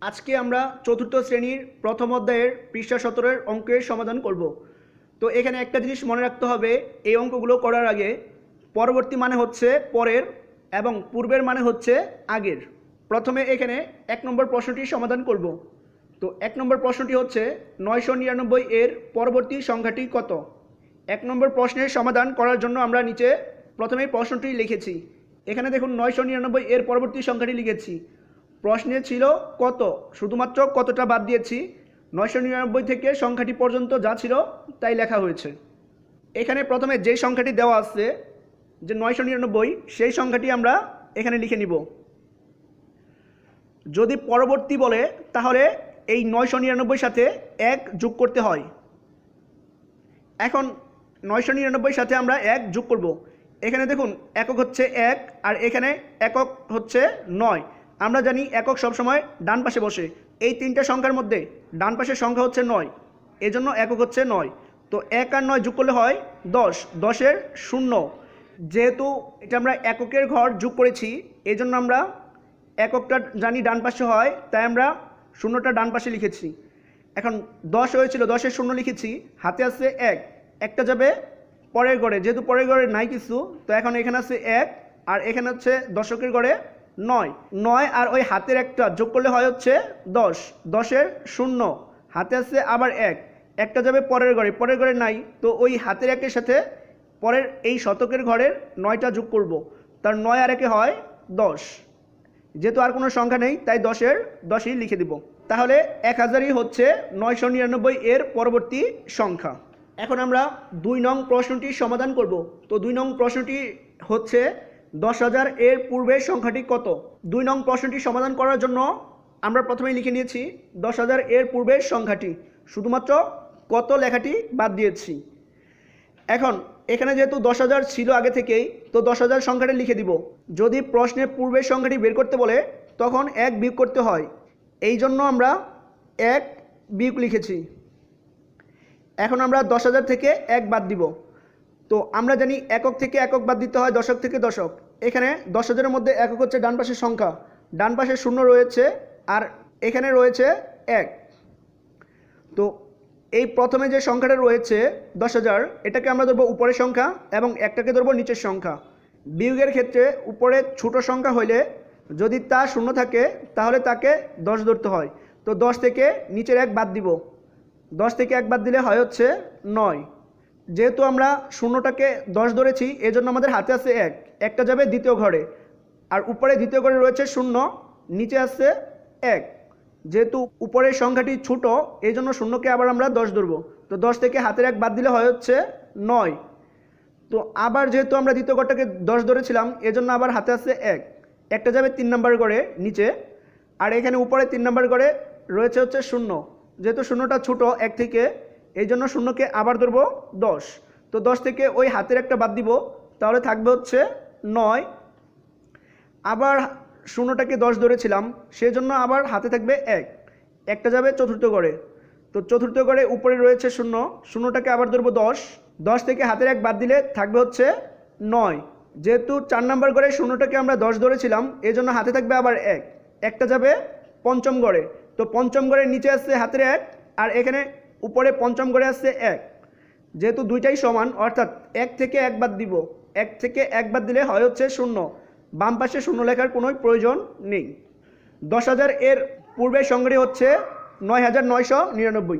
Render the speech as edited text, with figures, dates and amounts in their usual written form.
আজকে আমরা চতুর্থ শ্রেণীর প্রথম অধ্যায়ের পৃষ্ঠা 17 এর অঙ্কের সমাধান করব। তো এখানে একটা জিনিস মনে রাখতে হবে, এই অঙ্কগুলো করার আগে পরবর্তী মানে হচ্ছে পরের এবং পূর্বের মানে হচ্ছে আগের। প্রথমে এখানে 1 নম্বর প্রশ্নটি সমাধান করব। তো 1 নম্বর প্রশ্নটি হচ্ছে 999 এর পরবর্তী সংখ্যাটি কত। 1 নম্বর প্রশ্নের সমাধান করার জন্য আমরা নিচে প্রথমেই প্রশ্নটি লিখেছি। এখানে দেখুন 999 এর পরবর্তী সংখ্যাটি লিখেছি। প্রশ্নে ছিল কত, শুধুমাত্র কতটা বাদ দিয়েছি। 999 থেকে সংখ্যাটি পর্যন্ত যা ছিল তাই লেখা হয়েছে। এখানে প্রথমে যে সংখ্যাটি দেওয়া আছে যে 999, সেই সংখ্যাটি আমরা এখানে লিখে নিব। যদি পরবর্তী বলে তাহলে এই 999 সাথে 1 যোগ করতে হয়। এখন 999 সাথে আমরা 1 যোগ করব। এখানে দেখুন একক হচ্ছে 1 আর এখানে একক হচ্ছে 9। আমরা জানি একক সবসময় ডান পাশে বসে। এই তিনটা সংখ্যার মধ্যে ডান পাশের সংখ্যা হচ্ছে 9, এজন্য একক হচ্ছে 9। তো 1 আর 9 যোগ করলে হয় 10, 10-এর 0। যেহেতু এটা আমরা এককের ঘর যোগ করেছি, এই জন্য আমরা এককটা জানি ডান পাশে হয়, তাই আমরা শূন্যটা ডান পাশে লিখেছি। এখন 10 হয়েছিল, 10-এর 0 লিখেছি, হাতে আছে 1, একটা যাবে পরের ঘরে, যেহেতু পরের ঘরে নাই কিছু, তো এখন এখানে আছে 1 আর এখানে হচ্ছে দশকের ঘরে 9 আর ওই হাতের একটা যোগ করলে হয় হচ্ছে 10, 10-এর 0, হাতে আছে আবার 1, একটা যাবে পরের ঘরে, পরের ঘরে নাই, তো ওই হাতের 1-এর সাথে পরের এই শতকের ঘরের 9টা যোগ করব। তার 9 আর 1 হয় 10। যেহেতু আর কোনো সংখ্যা নেই তাই 10-এর 10ই লিখে দিব। তাহলে 1000ই হচ্ছে 999 এর পরবর্তী সংখ্যা। এখন আমরা 2 নং প্রশ্নটি সমাধান করব। তো 2 নং প্রশ্নটি হচ্ছে 10,000 এর পূর্বের সংখ্যাটি কত। 2 নং প্রশ্নটি সমাধান করার জন্য আমরা প্রথমেই লিখে নিয়েছি 10,000 এর পূর্বের সংখ্যাটি, শুধুমাত্র কত লেখাটি বাদ দিয়েছি। এখন এখানে যেহেতু 10,000 ছিল আগে থেকেই, তো 10,000 সংখ্যাটি লিখে দিব। যদি প্রশ্নের পূর্বের সংখ্যাটি বের করতে বলে তখন 1 বিয়োগ করতে হয়, এই জন্য আমরা 1 বিয়োগ লিখেছি। এখন আমরা 10,000 থেকে 1 বাদ দিব। তো আমরা জানি একক থেকে একক বাদ দিতে হয়, দশক থেকে দশক। এখানে 10,000-এর মধ্যে একক হচ্ছে ডান পাশের সংখ্যা, ডান পাশে 0 রয়েছে আর এখানে রয়েছে 1। তো এই প্রথমে যে সংখ্যাটা রয়েছে 10,000, এটাকে আমরা ধরবো উপরের সংখ্যা এবং একটাকে ধরবো নিচের সংখ্যা। বিয়োগের ক্ষেত্রে উপরে ছোট সংখ্যা হইলে যদি তা 0 থাকে তাহলে তাকে 10 ধরতে হয়। তো 10 থেকে নিচের 1 বাদ দিব। 10 থেকে 1 বাদ দিলে হয় হচ্ছে 9। যেহেতু আমরা 0টাকে 10 ধরেছি, এজন্য আমাদের হাতে আছে 1, একটা যাবে দ্বিতীয় ঘরে আর উপরে দ্বিতীয় ঘরে রয়েছে 0, নিচে আছে 1। যেহেতু উপরের সংখ্যাটি ছোট, এই জন্য 0কে আবার আমরা 10 ধরব। তো 10 থেকে হাতের 1 বাদ দিলে হয় হচ্ছে 9। তো আবার যেহেতু আমরা দ্বিতীয় ঘরটাকে 10 ধরেছিলাম, এজন্য আবার হাতে আছে 1, একটা যাবে 3 নম্বর ঘরে নিচে আর এখানে উপরে 3 নম্বর ঘরে রয়েছে হচ্ছে 0। যেহেতু 0টা ছোট 1 থেকে, এই জন্য 0কে আবার ধরবো 10। তো 10 থেকে ওই হাতের একটা বাদ দিব, তাহলে থাকবে হচ্ছে 9। আবার 0টাকে 10 ধরেছিলাম, সেজন্য আবার হাতে থাকবে 1, একটা যাবে চতুর্থ ঘরে। তো চতুর্থ ঘরে উপরে রয়েছে 0, 0টাকে আবার ধরবো 10, 10 থেকে হাতের 1 বাদ দিলে থাকবে হচ্ছে 9। যেহেতু 4 নম্বর ঘরে 0টাকে আমরা 10 ধরেছিলাম, এই জন্য হাতে থাকবে আবার 1, একটা যাবে পঞ্চম ঘরে। তো পঞ্চম ঘরের নিচে আসছে হাতের 1 আর এখানে উপরে পঞ্চম ঘরে আসছে 1। যেহেতু দুইটাই সমান, অর্থাৎ 1 থেকে 1 বাদ দিব। 1 থেকে 1 বাদ দিলে হয় হচ্ছে 0, বাম পাশে 0 লেখার কোনো প্রয়োজন নেই। 10,000 এর পূর্বের সংখ্যাটি হচ্ছে 9,999।